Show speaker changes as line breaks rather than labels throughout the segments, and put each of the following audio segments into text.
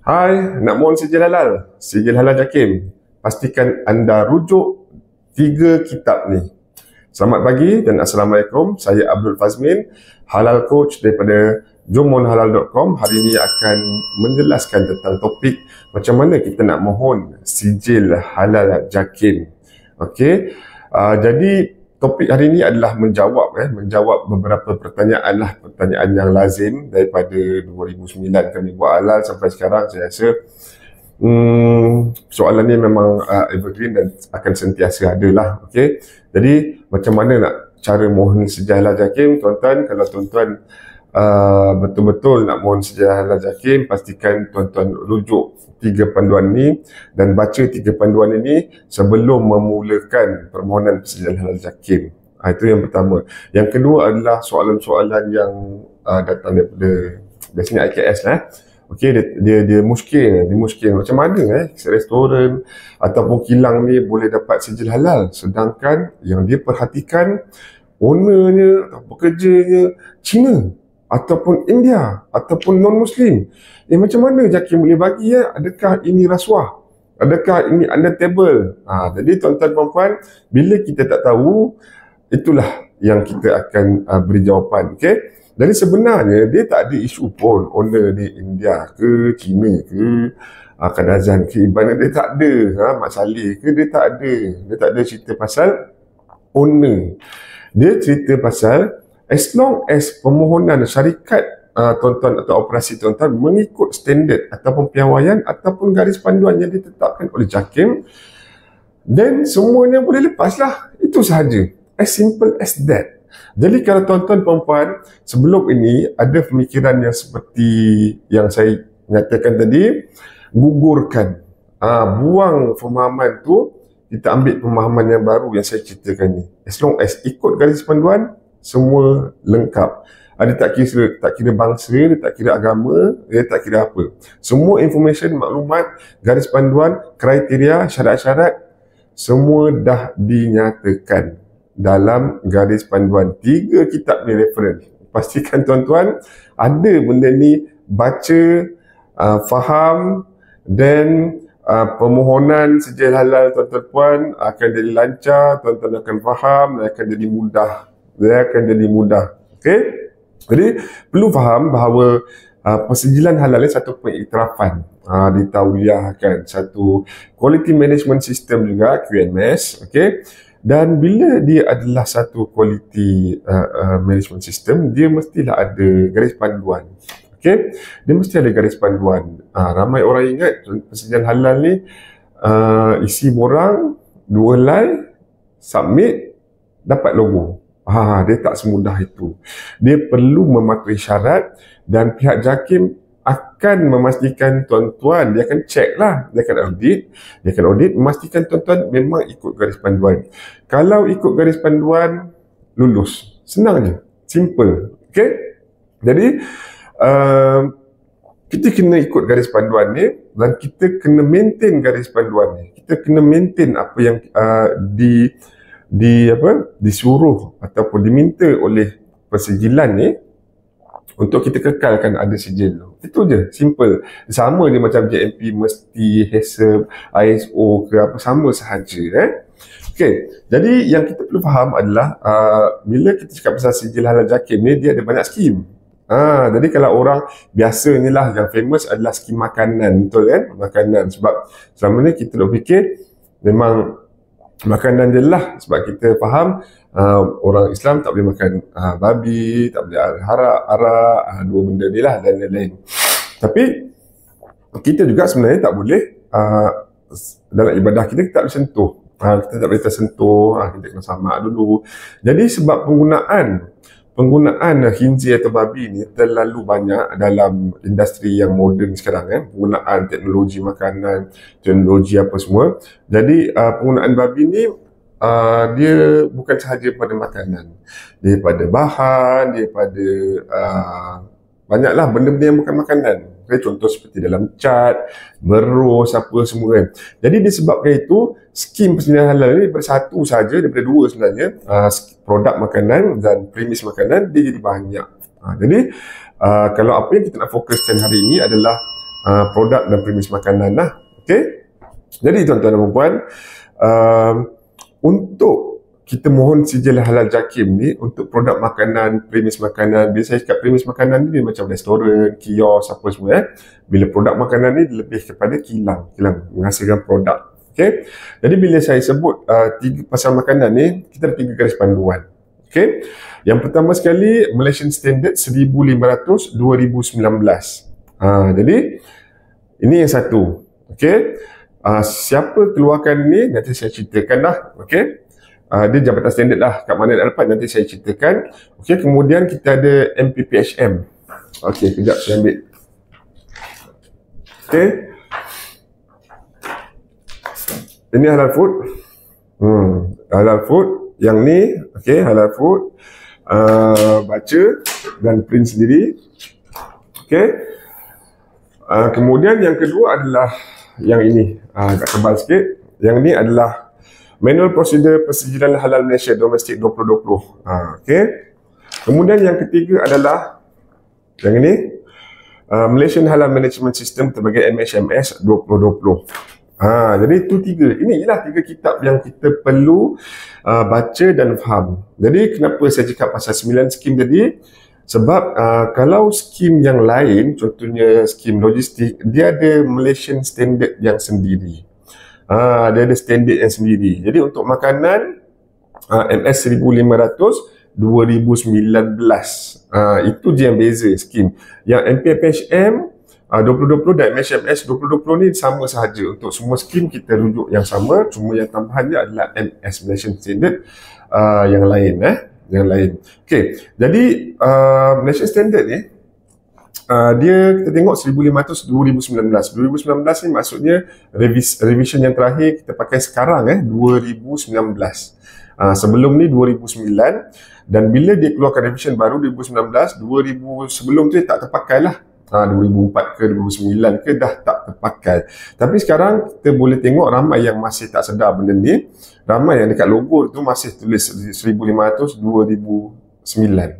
Hai, nak mohon sijil halal. Sijil halal JAKIM. Pastikan anda rujuk 3 kitab ni. Selamat pagi dan Assalamualaikum. Saya Abdul Fazmin, halal coach daripada jomonhalal.com. Hari ini akan menjelaskan tentang topik macam mana kita nak mohon sijil halal JAKIM. Okey. Jadi topik hari ini adalah menjawab beberapa pertanyaan yang lazim daripada 2009 kami buat halal sampai sekarang. Saya rasa soalan ni memang evergreen dan akan sentiasa ada lah. Okay? Jadi macam mana nak cara mohon sijil halal JAKIM, tuan-tuan? Kalau tuan-tuan betul-betul nak mohon sijil halal JAKIM, pastikan tuan-tuan rujuk 3 panduan ni dan baca 3 panduan ini sebelum memulakan permohonan sijil halal JAKIM. Itu yang pertama. Yang kedua adalah soalan-soalan yang datang daripada biasanya IKS lah. Okey, dia muskil. Macam mana restoran ataupun kilang ni boleh dapat sijil halal, sedangkan yang dia perhatikan ownernya atau pekerjanya Cina ataupun India ataupun non-Muslim. Macam mana JAKIM boleh bagi Adakah ini rasuah? Adakah ini under table? Jadi tuan-tuan puan-puan, bila kita tak tahu, itulah yang kita akan beri jawapan. Okay? Jadi sebenarnya dia tak ada isu pun owner di India ke Cina ke Kadazan ke Iban, dia tak ada. Mat Saleh ke, dia tak ada. Dia tak ada cerita pasal owner. Dia cerita pasal as long as permohonan syarikat tuan-tuan atau operasi tuan-tuan mengikut standard ataupun piawaian ataupun garis panduan yang ditetapkan oleh JAKIM, then semuanya boleh lepas lah. Itu sahaja. As simple as that. Jadi kalau tuan-tuan perempuan sebelum ini ada pemikiran yang seperti yang saya nyatakan tadi, gugurkan, buang pemahaman tu, kita ambil pemahaman yang baru yang saya ceritakan ni. As long as ikut garis panduan, semua lengkap. Dia tak kira bangsa, dia tak kira agama, dia tak kira apa. Semua information, maklumat, garis panduan, kriteria, syarat-syarat, semua dah dinyatakan dalam garis panduan. 3 kitab ni reference. Pastikan tuan-tuan ada benda ni, baca, faham, dan permohonan sijil halal tuan-tuan puan akan jadi lancar, tuan-tuan akan faham dan akan jadi mudah. Dia akan jadi mudah. Okey? Jadi perlu faham bahawa persijilan halal ni satu pengiktirafan, ditauliahkan, satu quality management system juga, QMS. Okey? Dan bila dia adalah satu quality management system, dia mestilah ada garis panduan. Okay? Dia mesti ada garis panduan. Ramai orang ingat persijilan halal ni isi borang, 2 helai, submit, dapat logo. Dia tak semudah itu. Dia perlu mematuhi syarat dan pihak JAKIM akan memastikan tuan-tuan, dia akan check lah, dia akan audit, memastikan tuan-tuan memang ikut garis panduan. Kalau ikut garis panduan, lulus. Senang je. Simple. Okay? Jadi, kita kena ikut garis panduan ni dan kita kena maintain garis panduan ni. Kita kena maintain apa yang disuruh ataupun diminta oleh persijilan ni untuk kita kekalkan ada sijil tu. Itu je, simple. Sama dia macam JMP mesti, HACCP, ISO ke apa, sama sahaja. Okey, jadi yang kita perlu faham adalah bila kita cakap pasal sijil halal JAKIM ni, dia ada banyak skim. Jadi kalau orang biasanya lah yang famous adalah skim makanan, betul kan? Makanan. Sebab selama ni kita dah fikir memang makanan je lah, sebab kita faham orang Islam tak boleh makan babi, tak boleh arak, 2 benda ni lah dan lain-lain. Tapi kita juga sebenarnya tak boleh dalam ibadah kita tak boleh sentuh. Kita tak boleh tersentuh, kita kena samak dulu. Jadi sebab penggunaan khinzir atau babi ni terlalu banyak dalam industri yang moden sekarang, penggunaan teknologi makanan, teknologi apa semua. Jadi penggunaan babi ni dia bukan sahaja pada makanan, dia pada bahan, dia pada banyaklah benda-benda yang bukan makanan. Contoh seperti dalam cat, berus, apa semua kan. Jadi disebabkan itu, skim persediaan halal ni daripada satu saja, daripada 2 sebenarnya, produk makanan dan premis makanan, dia jadi banyak. Jadi kalau apa yang kita nak fokuskan hari ini adalah produk dan premis makanan lah. Okey. Jadi tuan-tuan dan puan, untuk kita mohon sijil halal JAKIM ni untuk produk makanan, premis makanan. Bila saya cakap premis makanan ni, dia macam restoran, kios, apa semua. Bila produk makanan ni lebih kepada kilang menghasilkan produk. Okay? Jadi bila saya sebut pasal makanan ni, kita ada 3 garis panduan. Okay? Yang pertama sekali, Malaysian Standard 1500 2019. Jadi ini yang satu. Okay? Siapa keluarkan ni nanti saya ceritakan lah. Okay? Dia jabatan standard lah, kat mana nak dapat nanti saya ceritakan. Okey, kemudian kita ada MPPHM. Okey, kejap saya ambil. Okey. Ini halal food. Halal food. Yang ni, okey, halal food. Baca dan print sendiri. Okey. Kemudian yang kedua adalah yang ini. Agak tebal sikit. Yang ni adalah Manual Prosedur Persejilan Halal Malaysia Domestik 2020. Okey. Kemudian yang ketiga adalah yang ini, Malaysian Halal Management System terbagi MHMS 2020. Jadi itu 3. Inilah 3 kitab yang kita perlu baca dan faham. Jadi kenapa saya cakap pasal 9 skim tadi? Sebab kalau skim yang lain, contohnya skim logistik, dia ada Malaysian Standard yang sendiri. Dia ada standard yang sendiri. Jadi untuk makanan, MS 1500 2019, itu je yang beza skim. Yang MPPHM 2020 dan MHMS 2020 ni sama sahaja. Untuk semua skim kita rujuk yang sama, cuma yang tambahannya adalah MS Malaysian Standard yang lain. Yang lain. Okey, jadi Malaysian Standard ni, dia kita tengok 1500 2019. 2019 ni maksudnya revision yang terakhir kita pakai sekarang 2019. Sebelum ni 2009, dan bila dia keluarkan revision baru 2019, 2000 sebelum tu dia tak terpakai lah. 2004 ke 2009 ke dah tak terpakai. Tapi sekarang kita boleh tengok ramai yang masih tak sedar benda ni. Ramai yang dekat logo tu masih tulis 1500 2009.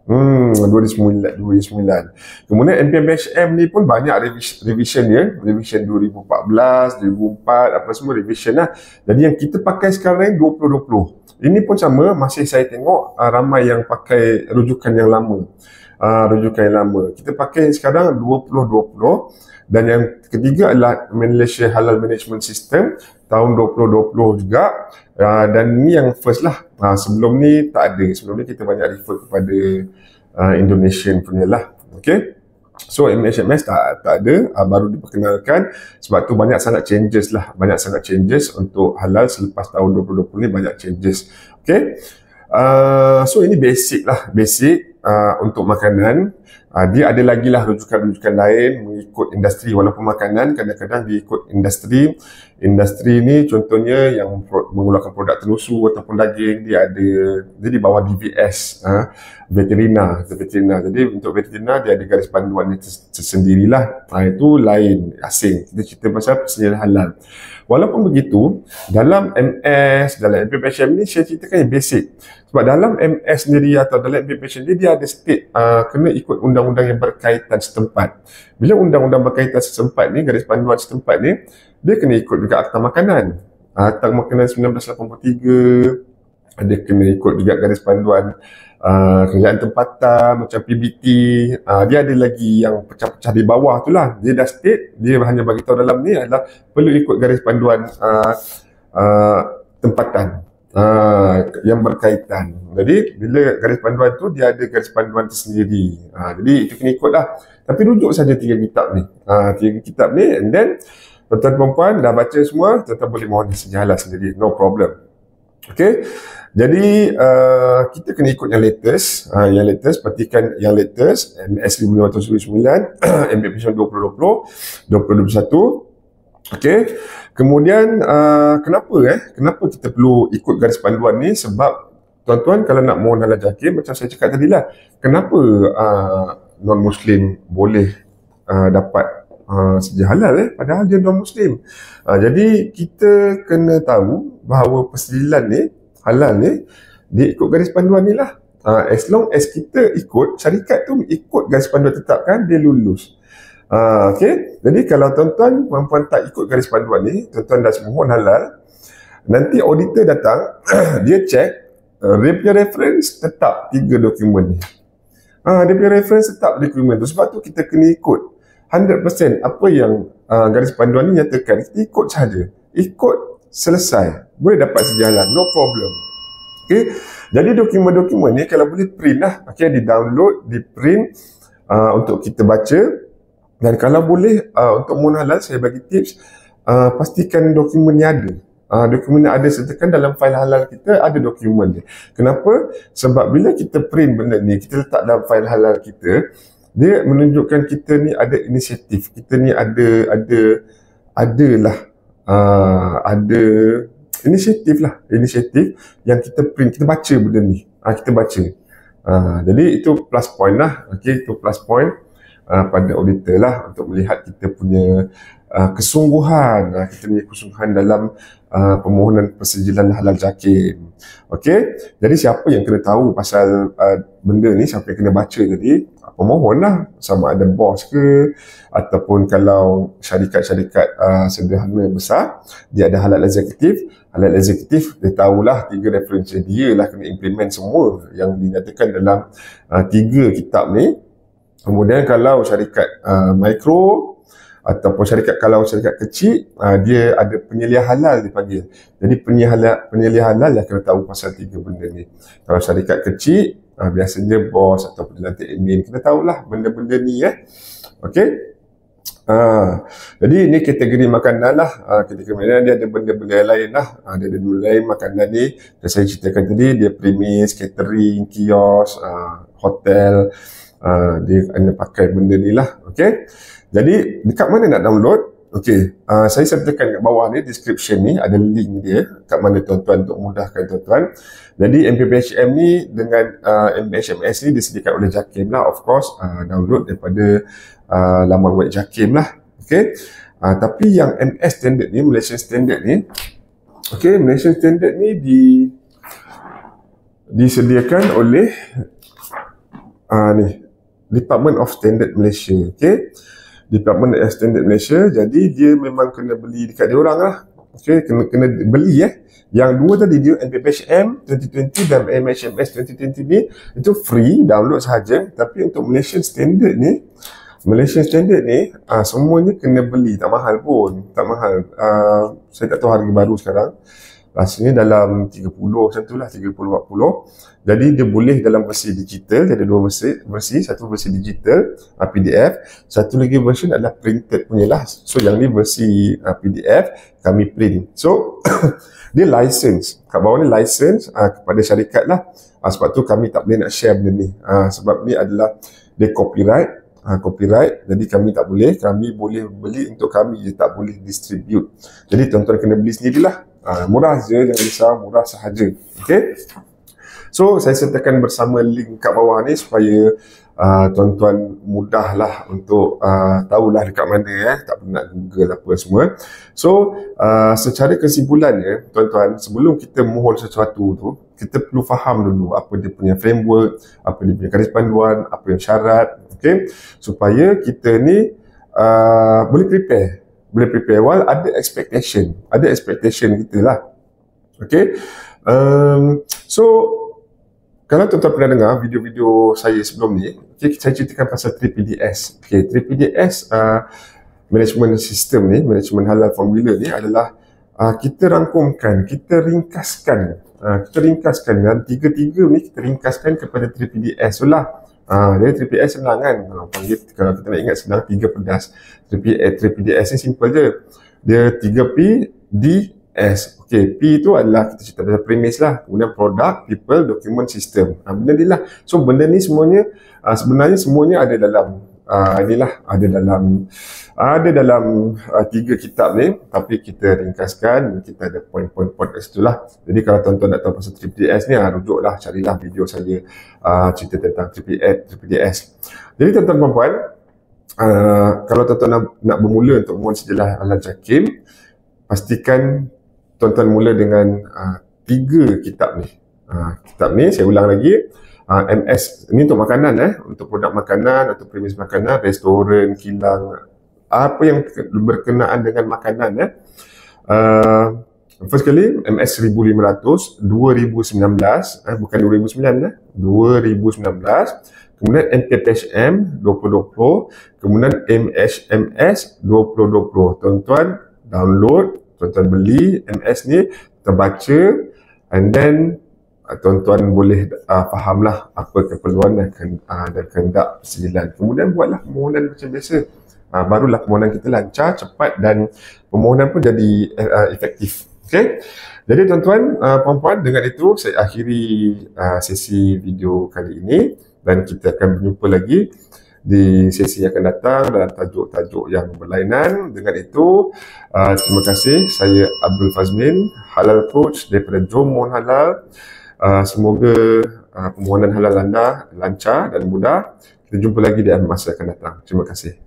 2009. Kemudian MPPHM ni pun banyak revision dia. Revision 2014, 2004, apa semua revision lah. Jadi yang kita pakai sekarang 2020. Ini pun sama, masih saya tengok ramai yang pakai rujukan yang lama. Kita pakai sekarang 2020. Dan yang ketiga adalah Malaysia Halal Management System tahun 2020 juga. Dan ni yang first lah. Sebelum ni tak ada. Sebelum ni kita banyak refer kepada Indonesian punya lah. Okay. So MHMS tak ada. Baru diperkenalkan. Sebab tu banyak sangat changes lah. Banyak sangat changes untuk halal selepas tahun 2020 ni banyak changes. Okay. So ini basic lah. Basic untuk makanan. Dia ada lagi lah rujukan-rujukan lain mengikut industri. Walaupun makanan kadang-kadang dia ikut industri. Industri ni contohnya yang mengeluarkan produk terusu ataupun daging, dia ada, dia di bawah DVS, veterina. Jadi untuk veterina dia ada garis panduan tersendirilah. Itu lain, asing. Kita cerita pasal persediaan halal. Walaupun begitu, dalam MS, dalam MPPHM ni saya ceritakan yang basic. Sebab dalam MS sendiri atau dalam MPPHM ni dia ada state kena ikut undang-undang yang berkaitan setempat. Bila undang-undang berkaitan setempat ni, garis panduan setempat ni, dia kena ikut juga Akta Makanan. Akta Makanan 1983, dia kena ikut juga garis panduan kerajaan tempatan macam PBT. Dia ada lagi yang pecah-pecah di bawah tu lah. Dia dah state, dia hanya bagi tahu dalam ni adalah perlu ikut garis panduan tempatan yang berkaitan. Jadi bila garis panduan tu dia ada garis panduan tersendiri. Jadi itu kena ikut lah. Tapi rujuk saja 3 kitab ni. 3 kitab ni, and then tuan-tuan perempuan dah baca semua, tuan-tuan boleh mohon sejalan sendiri, no problem. Okay. Jadi kita kena ikut yang latest. Yang latest, perhatikan yang latest, MS 1509, MPPHM 2020, 2021. Okay. Kemudian kenapa kita perlu ikut garis panduan ni? Sebab tuan-tuan kalau nak mohon halal JAKIM, macam saya cakap tadi lah, kenapa non-Muslim boleh dapat sedia halal padahal dia non-Muslim. Jadi kita kena tahu bahawa persediaan ni, halal ni, dia ikut garis panduan ni lah. As long as kita ikut, syarikat tu ikut garis panduan tetapkan, dia lulus. Okey. Jadi kalau tuan-tuan puan-puan tak ikut garis panduan ni, tuan-tuan dah mohon halal, nanti auditor datang, dia check, dia punya reference tetap 3 dokumen ni. Dia punya reference tetap dokumen tu. Sebab tu kita kena ikut 100% apa yang garis panduan ni nyatakan. Kita ikut sahaja. Ikut, selesai. Boleh dapat sejalan, no problem. Okay. Jadi dokumen-dokumen ni kalau boleh print lah. Okay, di-download, di-print untuk kita baca. Dan kalau boleh, untuk mohon halal, saya bagi tips, pastikan dokumen ni ada. Dokumen yang ada sertakan dalam fail halal kita ada dokumen ni. Kenapa? Sebab bila kita print benda ni, kita letak dalam fail halal kita, dia menunjukkan kita ni ada inisiatif. Kita ni ada inisiatif lah. Inisiatif yang kita print, kita baca benda ni. Kita baca. Jadi itu plus point lah. Okay, itu plus point pada auditor lah untuk melihat kita punya kesungguhan, kita punya kesungguhan dalam permohonan persejilan halal JAKIM. Okey, jadi siapa yang kena tahu pasal benda ni, siapa yang kena baca tadi, pemohon lah, sama ada bos ke, ataupun kalau syarikat-syarikat sederhana besar, dia ada halal eksekutif. Halal eksekutif, dia tahulah 3 referensi, dia lah kena implement semua yang dinyatakan dalam 3 kitab ni. Kemudian kalau syarikat mikro ataupun kalau syarikat kecil, dia ada penyeliah halal dipanggil. Jadi penyeliah halal yang kena tahu pasal 3 benda ni. Kalau syarikat kecil, biasanya bos ataupun pelantik admin kena tahulah benda-benda ni ya. Okey. Jadi ini kategori makanan lah. Kategori makanan dia ada benda-benda lain lah. Dia ada benda lain makanan ni. Yang saya ceritakan tadi, dia premis, catering, kios, hotel. Dia kena pakai benda ni lah. Okey. Jadi dekat mana nak download? Okey, saya sertakan kat bawah ni description ni ada link dia kat mana tuan-tuan untuk mudahkan tuan-tuan. Jadi MPPHM ni dengan MHMS ni disediakan oleh JAKIM lah, of course. Download daripada laman web JAKIM lah. Okey. Tapi yang MS standard ni, Malaysian standard ni, okey, Malaysian standard ni disediakan oleh ni Department of Standard Malaysia. Okey. Department of Standard Malaysia. Jadi dia memang kena beli dekat dia orang lah. Okey, kena beli Yang dua tadi dia MPPHM 2020 dan MHMS 2020 ni itu free download sahaja. Tapi untuk Malaysian Standard ni semuanya kena beli, tak mahal pun, tak mahal. Saya tak tahu harga baru sekarang. Rasanya dalam 30 macam tu lah, 30-40. Jadi dia boleh dalam versi digital. Dia ada 2 versi. Satu versi digital, PDF. Satu lagi version adalah printed punya lah. So yang ni versi PDF, kami print. So dia license. Kat bawah ni license kepada syarikat lah. Sebab tu kami tak boleh nak share benda ni. Sebab ni adalah dia copyright. Jadi kami tak boleh. Kami boleh beli untuk kami je, tak boleh distribute. Jadi tuan-tuan kena beli sendirilah. Murah je, jangan risau, murah sahaja. Okay. So saya sertakan bersama link kat bawah ni supaya tuan-tuan mudahlah untuk tahulah dekat mana tak perlu nak Google apa semua. So secara kesimpulannya tuan-tuan, sebelum kita mohon sesuatu tu, kita perlu faham dulu apa dia punya framework, apa dia punya garis panduan, apa yang syarat, okay? Supaya kita ni boleh prepare. While ada expectation kita lah. Okay. So kalau tuan-tuan pernah dengar video-video saya sebelum ni, okay, saya ceritakan pasal 3PDS. Okay, 3PDS management system ni, management halal formula ni adalah kita rangkumkan, kita ringkaskan dan tiga-tiga ni kita ringkaskan kepada 3PDS tu lah. Jadi 3PS senang kan, panggil, kalau kita nak ingat senang 3 pedas. 3PDS ni simple je. Dia 3P, D, S. Okay, P tu adalah kita cerita pasal premise lah. Kemudian product, people, document, system. Benda ni lah. So benda ni semuanya, sebenarnya semuanya ada dalam ada dalam 3 kitab ni, tapi kita ringkaskan, kita ada point-point kat situ lah. Jadi kalau tuan-tuan nak tahu pasal 3PDS ni, rujuklah, carilah video saya cerita tentang 3PDS. Jadi tuan-tuan dan puan, kalau tuan-tuan nak bermula untuk mohon sejalah halal JAKIM, pastikan tuan-tuan mula dengan 3 kitab ni. Kitab ni, saya ulang lagi, MS ini untuk makanan, untuk produk makanan atau premis makanan, restoran, kilang, apa yang berkenaan dengan makanan. First kali MS 1500 2019, bukan 2009, 2019. Kemudian MKTHM 2020, kemudian MHMS 2020. Tuan-tuan download, tuan-tuan beli MS ni, terbaca, and then tuan-tuan boleh fahamlah apa keperluan dan kehendak persijilan. Kemudian buatlah permohonan macam biasa. Barulah permohonan kita lancar, cepat, dan permohonan pun jadi efektif. Okay? Jadi tuan-tuan, puan-puan, dengan itu saya akhiri sesi video kali ini, dan kita akan berjumpa lagi di sesi yang akan datang dalam tajuk-tajuk yang berlainan. Dengan itu, terima kasih. Saya Abdul Fazmin, Halal Coach daripada Jom Mohon Halal. Semoga permohonan halal anda lancar dan mudah. Kita jumpa lagi di masa yang akan datang. Terima kasih.